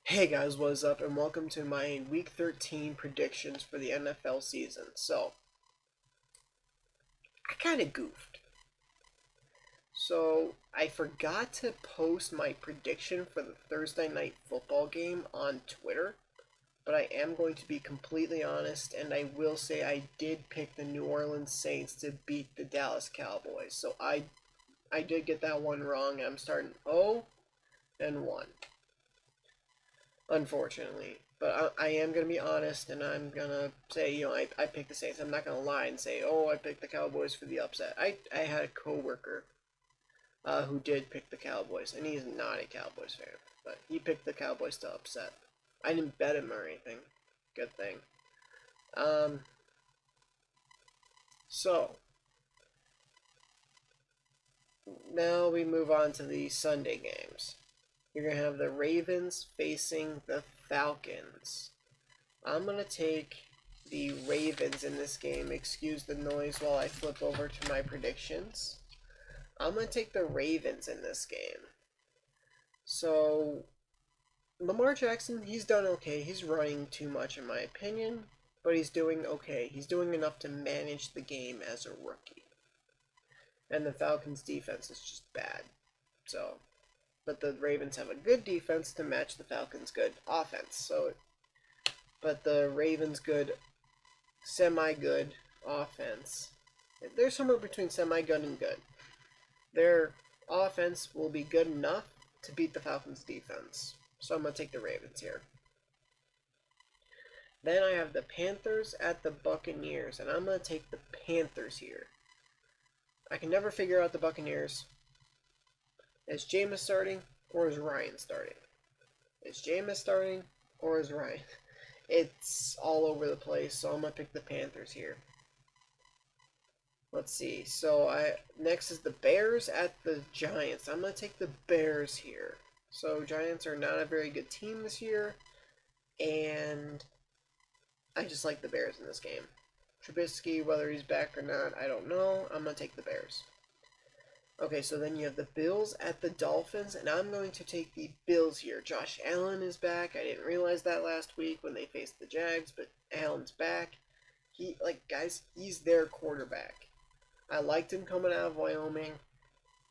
Hey guys, what is up, and welcome to my Week 13 predictions for the NFL season. So, I kind of goofed. So, I forgot to post my prediction for the Thursday night football game on Twitter, but I am going to be completely honest, and I will say I did pick the New Orleans Saints to beat the Dallas Cowboys. So, I did get that one wrong. I'm starting 0-1. Unfortunately. But I am going to be honest, and I'm going to say, I picked the Saints. I'm not going to lie and say, I picked the Cowboys for the upset. I had a coworker who did pick the Cowboys, and he's not a Cowboys fan, but he picked the Cowboys to upset. I didn't bet him or anything. Good thing. Um, so, now we move on to the Sunday games. You're going to have the Ravens facing the Falcons. I'm going to take the Ravens in this game. Excuse the noise while I flip over to my predictions. I'm going to take the Ravens in this game. So, Lamar Jackson, he's done okay. He's running too much in my opinion, but he's doing okay. He's doing enough to manage the game as a rookie. And the Falcons' defense is just bad. So, but the Ravens have a good defense to match the Falcons' good offense. But the Ravens' good, semi-good offense, they're somewhere between semi-good and good. Their offense will be good enough to beat the Falcons' defense. So I'm going to take the Ravens here. Then I have the Panthers at the Buccaneers, and I'm going to take the Panthers here. I can never figure out the Buccaneers. Is Jameis starting, or is Ryan starting? Is Jameis starting, or is Ryan? It's all over the place, so I'm going to pick the Panthers here. Let's see. So next is the Bears at the Giants. I'm going to take the Bears here. So Giants are not a very good team this year, and I just like the Bears in this game. Trubisky, whether he's back or not, I don't know. I'm going to take the Bears. Okay, so then you have the Bills at the Dolphins, and I'm going to take the Bills here. Josh Allen is back. I didn't realize that last week when they faced the Jags, but Allen's back. He's their quarterback. I liked him coming out of Wyoming.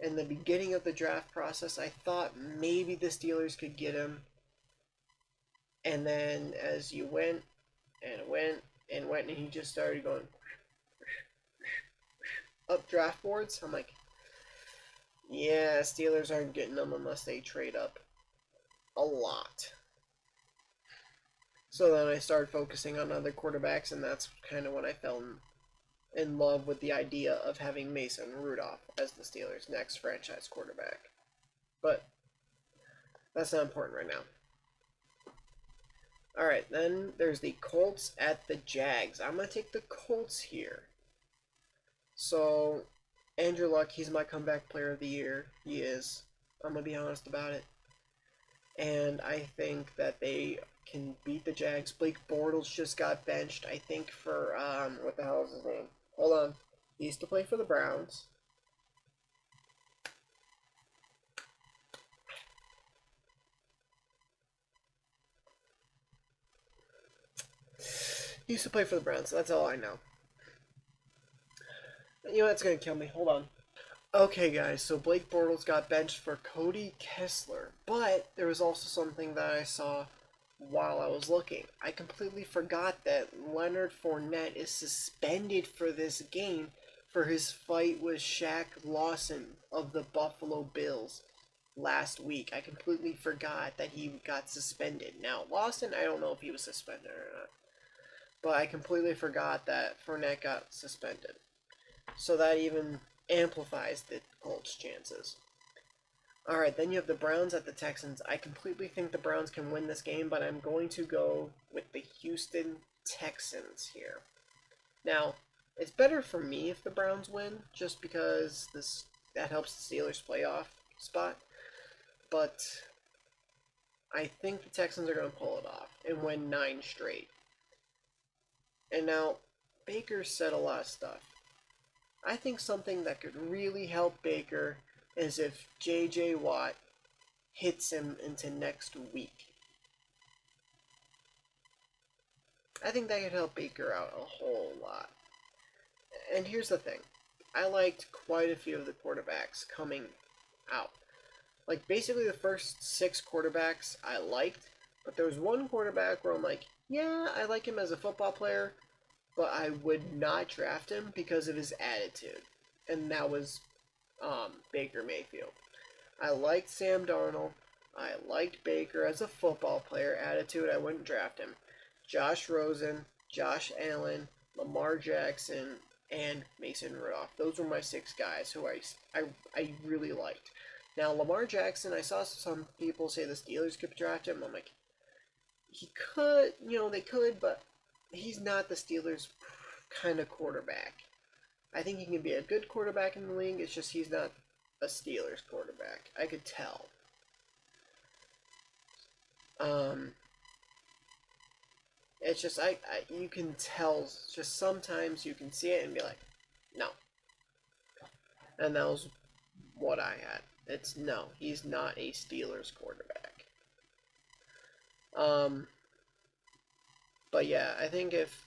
In the beginning of the draft process, I thought maybe the Steelers could get him. And then as you went, and he just started going up draft boards, I'm like, yeah, Steelers aren't getting them unless they trade up a lot. So then I started focusing on other quarterbacks, and that's kind of when I fell in love with the idea of having Mason Rudolph as the Steelers' next franchise quarterback. But that's not important right now. Alright, then there's the Colts at the Jags. I'm going to take the Colts here. So, Andrew Luck, he's my comeback player of the year. He is. I'm going to be honest about it. And I think that they can beat the Jags. Blake Bortles just got benched, I think, for, what the hell is his name? Hold on. He used to play for the Browns. He used to play for the Browns, so that's all I know. You know, that's going to kill me. Hold on. Okay, guys, so Blake Bortles got benched for Cody Kessler, but there was also something that I saw while I was looking. I completely forgot that Leonard Fournette is suspended for this game for his fight with Shaq Lawson of the Buffalo Bills last week. I completely forgot that he got suspended. Now, Lawson, I don't know if he was suspended or not, but I completely forgot that Fournette got suspended. So that even amplifies the Colts' chances. Alright, then you have the Browns at the Texans. I completely think the Browns can win this game, but I'm going to go with the Houston Texans here. Now, it's better for me if the Browns win, just because that helps the Steelers' playoff spot. But I think the Texans are going to pull it off and win 9 straight. And now, Baker said a lot of stuff. I think something that could really help Baker is if J.J. Watt hits him into next week. I think that could help Baker out a whole lot. And here's the thing. I liked quite a few of the quarterbacks coming out. Like, basically the first 6 quarterbacks I liked, but there was one quarterback where I'm like, yeah, I like him as a football player, but I would not draft him because of his attitude. And that was Baker Mayfield. I liked Sam Darnold. I liked Baker as a football player. Attitude, I wouldn't draft him. Josh Rosen, Josh Allen, Lamar Jackson, and Mason Rudolph. Those were my 6 guys who I really liked. Now, Lamar Jackson, I saw some people say the Steelers could draft him. I'm like, he could, they could, but he's not the Steelers kind of quarterback. I think he can be a good quarterback in the league. It's just he's not a Steelers quarterback. I could tell. It's just you can tell. Just sometimes you can see it and be like, no. And that was what I had. It's no, he's not a Steelers quarterback. But yeah, I think if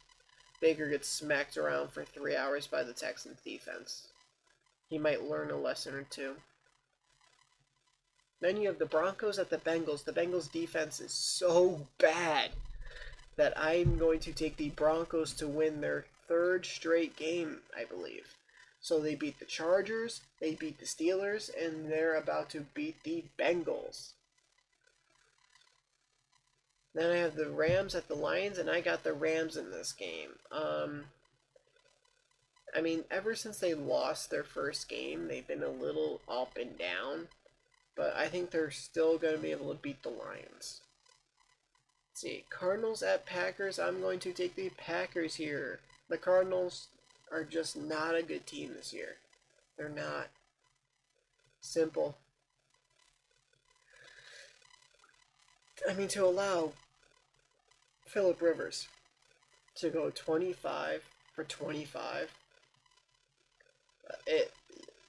Baker gets smacked around for 3 hours by the Texans defense, he might learn a lesson or two. Then you have the Broncos at the Bengals. The Bengals defense is so bad that I'm going to take the Broncos to win their 3rd straight game, I believe. So they beat the Chargers, they beat the Steelers, and they're about to beat the Bengals. Then I have the Rams at the Lions, and I got the Rams in this game. I mean, ever since they lost their first game, they've been a little up and down. But I think they're still going to be able to beat the Lions. Let's see, Cardinals at Packers. I'm going to take the Packers here. The Cardinals are just not a good team this year. They're not. Simple. I mean, to allow Phillip Rivers to go 25 for 25,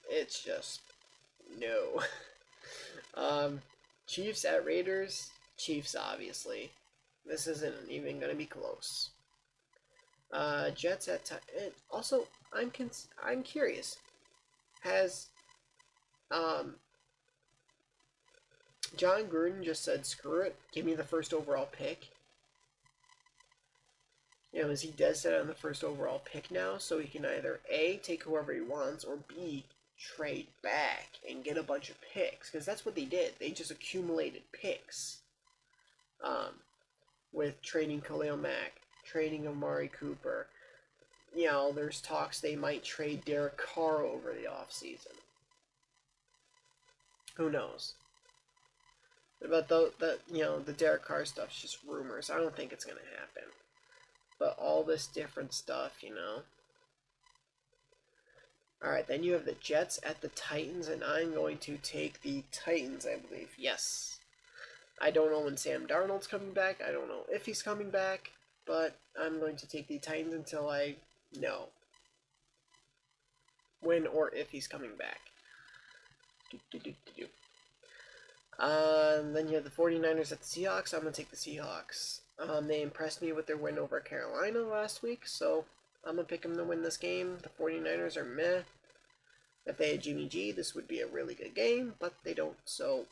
it's just no. Chiefs at Raiders. Chiefs, obviously. This isn't even going to be close. Jets at also, I'm curious. Has John Gruden just said, screw it, give me the first overall pick? Is he dead set on the first overall pick now, so he can either A, take whoever he wants, or B, trade back and get a bunch of picks? Because that's what they did. They just accumulated picks. With trading Khalil Mack, trading Amari Cooper. There's talks they might trade Derek Carr over the offseason. Who knows? But the Derek Carr stuff's just rumors. I don't think it's going to happen. But all this different stuff, Alright, then you have the Jets at the Titans, and I'm going to take the Titans, I believe. Yes. I don't know when Sam Darnold's coming back. I don't know if he's coming back. But I'm going to take the Titans until I know when or if he's coming back. Then you have the 49ers at the Seahawks. I'm going to take the Seahawks. They impressed me with their win over Carolina last week, so I'm going to pick them to win this game. The 49ers are meh. If they had Jimmy G, this would be a really good game, but they don't, so...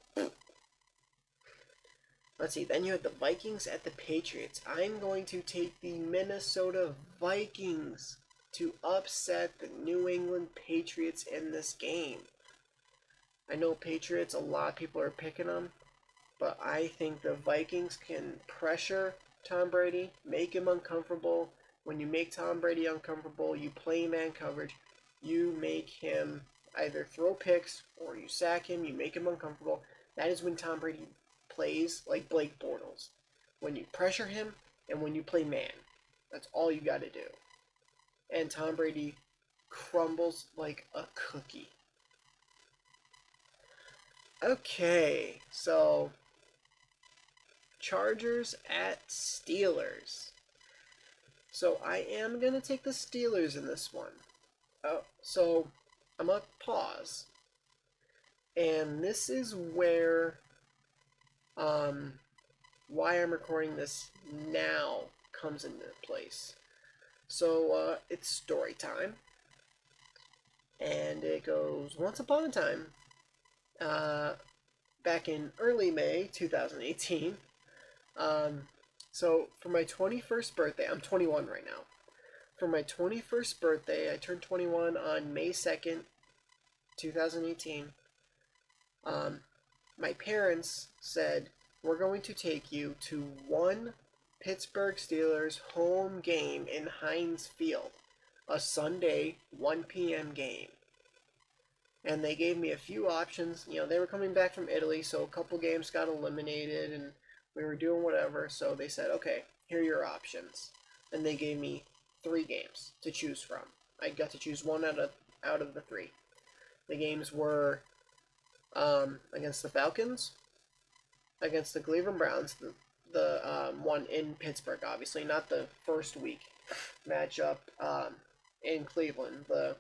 Let's see, then you have the Vikings at the Patriots. I'm going to take the Minnesota Vikings to upset the New England Patriots in this game. I know Patriots, a lot of people are picking them, but I think the Vikings can pressure Tom Brady, make him uncomfortable. When you make Tom Brady uncomfortable, you play man coverage, you make him either throw picks or you sack him, you make him uncomfortable. That is when Tom Brady plays like Blake Bortles. When you pressure him and when you play man. That's all you got to do. And Tom Brady crumbles like a cookie. Okay, so Chargers at Steelers. So I am going to take the Steelers in this one. So I'm going to pause. And this is where why I'm recording this now comes into place. So it's story time, and it goes once upon a time, back in early May 2018. Um, so for my 21st birthday, I'm 21 right now. For my 21st birthday, I turned 21 on May 2nd, 2018. My parents said, we're going to take you to one Pittsburgh Steelers home game in Heinz Field, a Sunday 1 p.m. game. And they gave me a few options. You know, they were coming back from Italy, so a couple games got eliminated, and we were doing whatever. So they said, okay, here are your options. And they gave me 3 games to choose from. I got to choose one out of the 3. The games were against the Falcons, against the Cleveland Browns, the one in Pittsburgh, obviously, not the first week matchup in Cleveland, the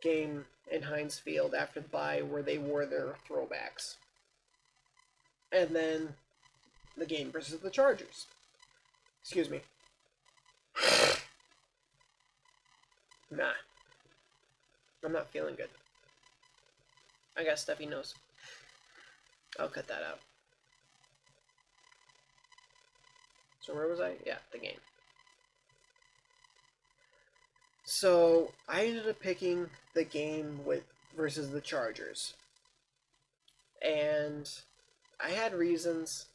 game in Heinz Field after the bye where they wore their throwbacks. And then the game versus the Chargers. Excuse me. Nah. I'm not feeling good. I got stuffy nose. I'll cut that out. So where was I? Yeah, the game. So I ended up picking the game versus the Chargers. And I had reasons.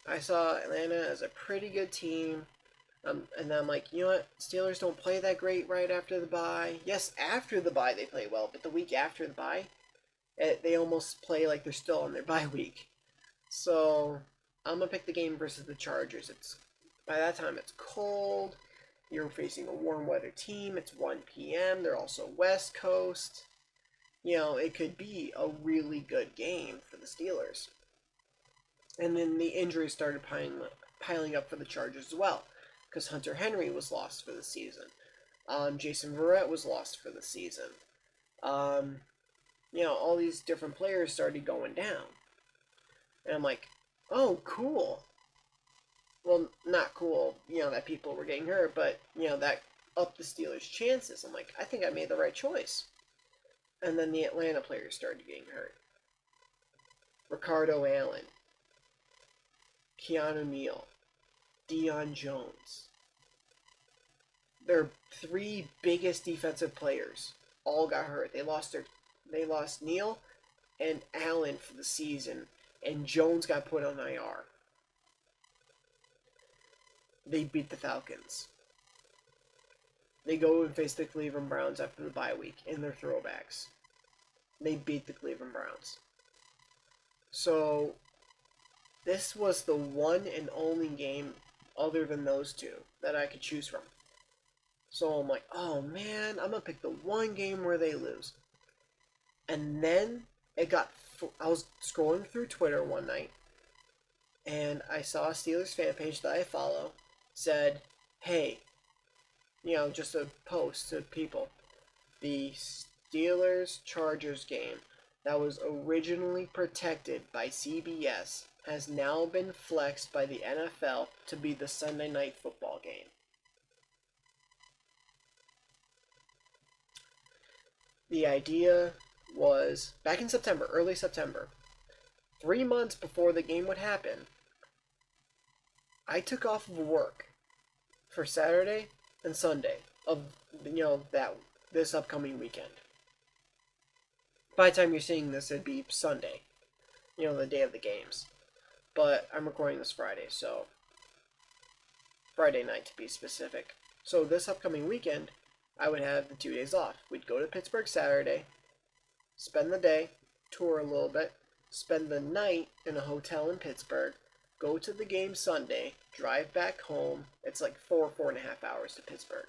I saw Atlanta as a pretty good team. And I'm like, you know what? Steelers don't play that great right after the bye. Yes, after the bye they play well, but the week after the bye, they almost play like they're still on their bye week. So I'm gonna pick the game versus the Chargers. By that time it's cold. You're facing a warm weather team. It's 1 p.m. They're also West Coast. You know, it could be a really good game for the Steelers. And then the injuries started piling up for the Chargers as well, because Hunter Henry was lost for the season. Jason Verrett was lost for the season. You know, all these different players started going down. And I'm like, oh, cool. Well, not cool, you know, that people were getting hurt, but, you know, that upped the Steelers' chances. I'm like, I think I made the right choice. And then the Atlanta players started getting hurt. Ricardo Allen, Keanu Neal, Deion Jones. Their 3 biggest defensive players all got hurt. They lost Neal and Allen for the season, and Jones got put on IR. They beat the Falcons. They go and face the Cleveland Browns after the bye week in their throwbacks. They beat the Cleveland Browns. So this was the one and only game other than those 2 that I could choose from. So I'm like, oh man, I'm going to pick the one game where they lose. And then I was scrolling through Twitter one night, and I saw a Steelers fan page that I follow said, hey, you know, just a post to people. The Steelers-Chargers game that was originally protected by CBS has now been flexed by the NFL to be the Sunday Night Football game. The idea was, back in September, early September, 3 months before the game would happen, I took off of work for Saturday and Sunday of, you know, this upcoming weekend. By the time you're seeing this, it'd be Sunday, you know, the day of the games. But I'm recording this Friday, so Friday night to be specific. So this upcoming weekend, I would have the 2 days off. We'd go to Pittsburgh Saturday, spend the day, tour a little bit, spend the night in a hotel in Pittsburgh, go to the game Sunday, drive back home. It's like 4.5 hours to Pittsburgh.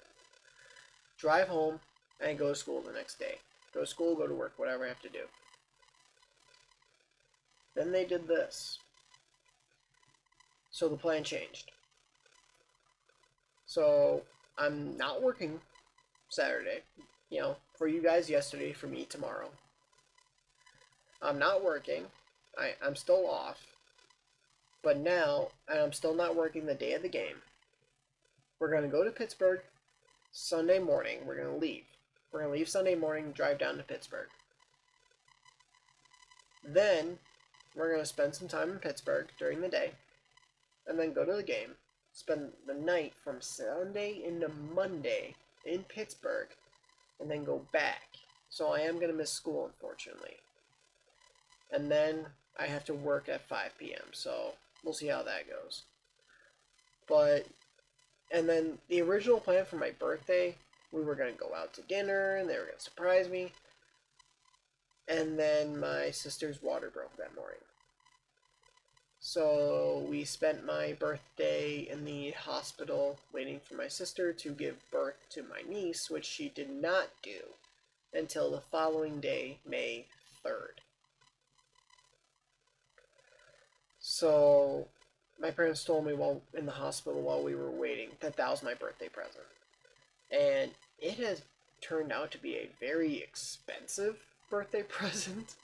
Drive home, and go to school the next day. Go to school, go to work, whatever I have to do. Then they did this. So the plan changed. So I'm not working Saturday. You know, for you guys yesterday, for me tomorrow. I'm not working. I'm still off. But now, I'm still not working the day of the game. We're going to go to Pittsburgh Sunday morning. We're going to leave. We're going to leave Sunday morning, drive down to Pittsburgh. Then we're going to spend some time in Pittsburgh during the day, and then go to the game. Spend the night from Sunday into Monday in Pittsburgh, and then go back. So I am going to miss school, unfortunately. And then I have to work at 5 p.m., so we'll see how that goes. But, and then the original plan for my birthday, we were going to go out to dinner, and they were going to surprise me. And then my sister's water broke that morning. So we spent my birthday in the hospital waiting for my sister to give birth to my niece, which she did not do until the following day, May 3rd. So my parents told me while in the hospital while we were waiting that that was my birthday present. And it has turned out to be a very expensive birthday present.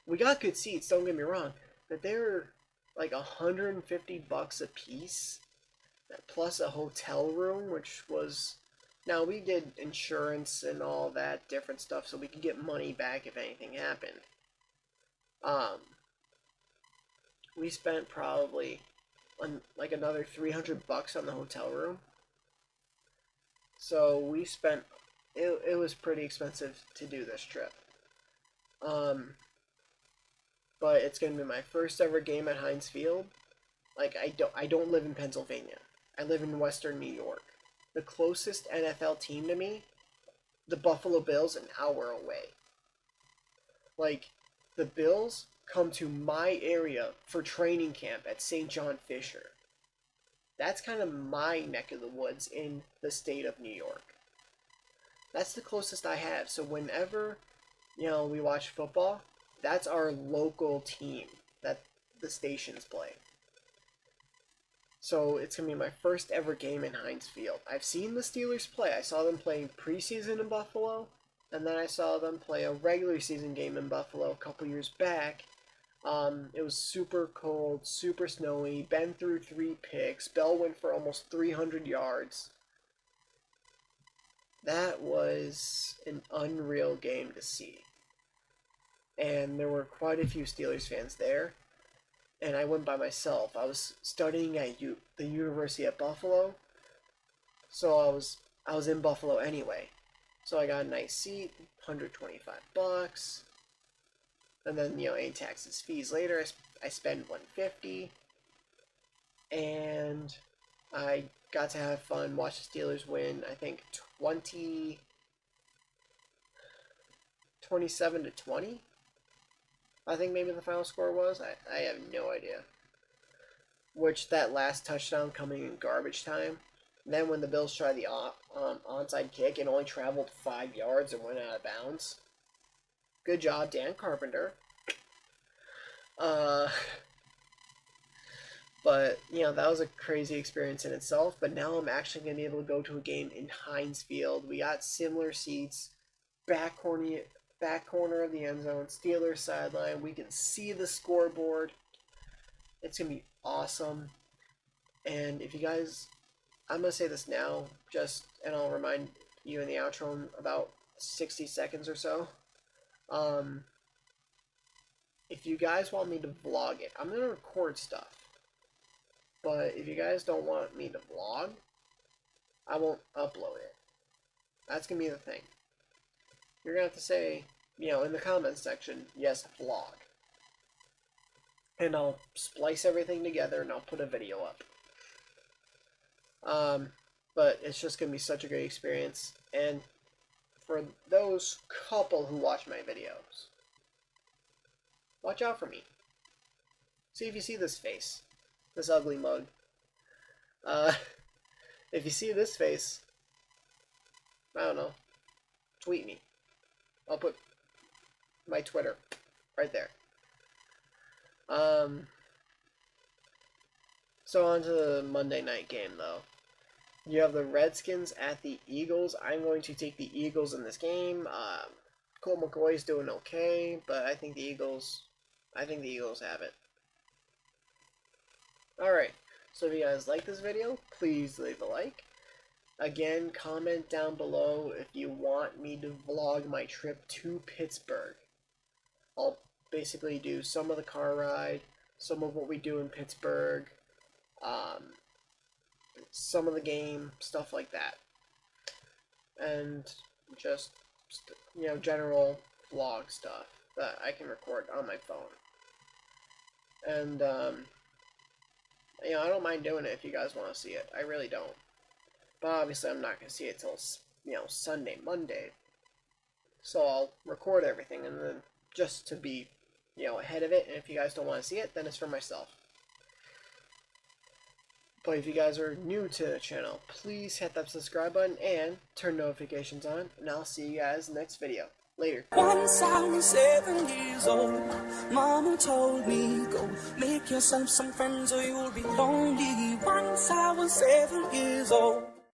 We got good seats, don't get me wrong, but they're like $150 a piece, plus a hotel room, which was, now we did insurance and all that different stuff, so we could get money back if anything happened. We spent probably like another $300 on the hotel room. So we spent, it was pretty expensive to do this trip. But it's gonna be my first ever game at Heinz Field. Like I don't live in Pennsylvania. I live in Western New York. The closest NFL team to me, the Buffalo Bills, an hour away. Like, the Bills come to my area for training camp at St. John Fisher. That's kind of my neck of the woods in the state of New York. That's the closest I have. So whenever, we watch football, that's our local team that the stations play. So it's going to be my first ever game in Heinz Field. I've seen the Steelers play. I saw them playing preseason in Buffalo, and then I saw them play a regular season game in Buffalo a couple years back. It was super cold, super snowy. Ben threw 3 picks. Bell went for almost 300 yards. That was an unreal game to see. And there were quite a few Steelers fans there. And I went by myself. I was studying at the University of Buffalo, so I was in Buffalo anyway. So I got a nice seat, $125, and then any taxes, fees later, I spend $150, and I got to have fun, watch the Steelers win. I think 27-20. I think maybe the final score was. I have no idea. Which, that last touchdown coming in garbage time. And then when the Bills tried the onside kick, it only traveled 5 yards and went out of bounds. Good job, Dan Carpenter. But, that was a crazy experience in itself. But now I'm actually going to be able to go to a game in Heinz Field. We got similar seats. Back corner of the end zone, Steelers sideline. We can see the scoreboard. It's going to be awesome. And if you guys, I'm going to say this now, and I'll remind you in the outro in about 60 seconds or so. If you guys want me to vlog it, I'm going to record stuff. But if you guys don't want me to vlog, I won't upload it. That's going to be the thing. You're going to have to say, in the comments section, yes, vlog. And I'll splice everything together and I'll put a video up. But it's just going to be such a great experience. And for those couple who watch my videos, watch out for me. See if you see this face. This ugly mug. If you see this face, I don't know, tweet me. I'll put my Twitter right there. So on to the Monday night game, though. You have the Redskins at the Eagles. I'm going to take the Eagles in this game. Colt McCoy's doing okay, but I think the Eagles have it. Alright, so if you guys like this video, please leave a like. Again, comment down below if you want me to vlog my trip to Pittsburgh. I'll basically do some of the car ride, some of what we do in Pittsburgh, some of the game, stuff like that. And just, general vlog stuff that I can record on my phone. And, I don't mind doing it if you guys want to see it. I really don't. But obviously I'm not going to see it till, Sunday, Monday. So I'll record everything, and then just to be, ahead of it, and if you guys don't want to see it, then it's for myself. But if you guys are new to the channel, please hit that subscribe button and turn notifications on, and I'll see you guys in the next video. Later. Once I was 7 years old, Mama told me, go make yourself some friends or you'll be lonely. Once I was 7 years old.